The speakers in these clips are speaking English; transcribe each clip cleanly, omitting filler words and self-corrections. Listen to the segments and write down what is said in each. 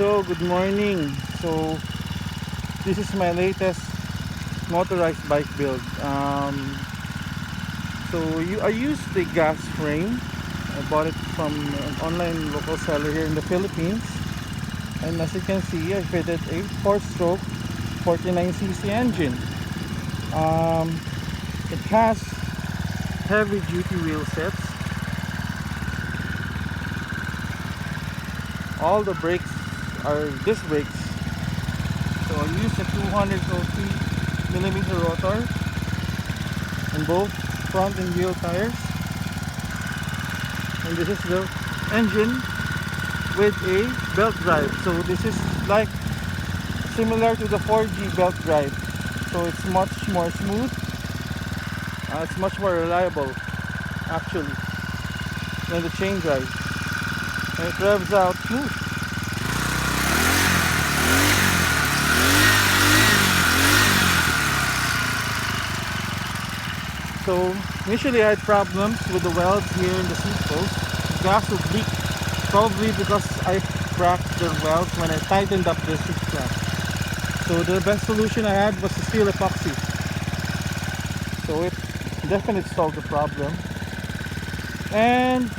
So good morning. So this is my latest motorized bike build. I used the gas frame. I bought it from an online local seller here in the Philippines, and as you can see, I fitted a 4-stroke 49cc engine. It has heavy duty wheel sets. All the brakes are disc brakes. So I used a 203mm rotor in both front and wheel tires. And this is the engine with a belt drive. So this is like similar to the 4G belt drive. So it's much more smooth. It's much more reliable actually than the chain drive. And it revs out smooth. So initially I had problems with the welds here in the seat post. The gas would leak, probably because I cracked the welds when I tightened up the seat flap. So the best solution I had was to steel epoxy. So it definitely solved the problem. And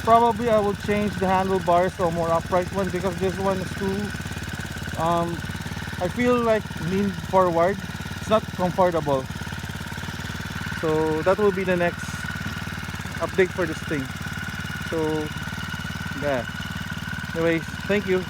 probably I will change the handlebars to a more upright one, because this one is too I feel like lean forward. It's not comfortable. So that will be the next update for this thing. So yeah, anyways, thank you.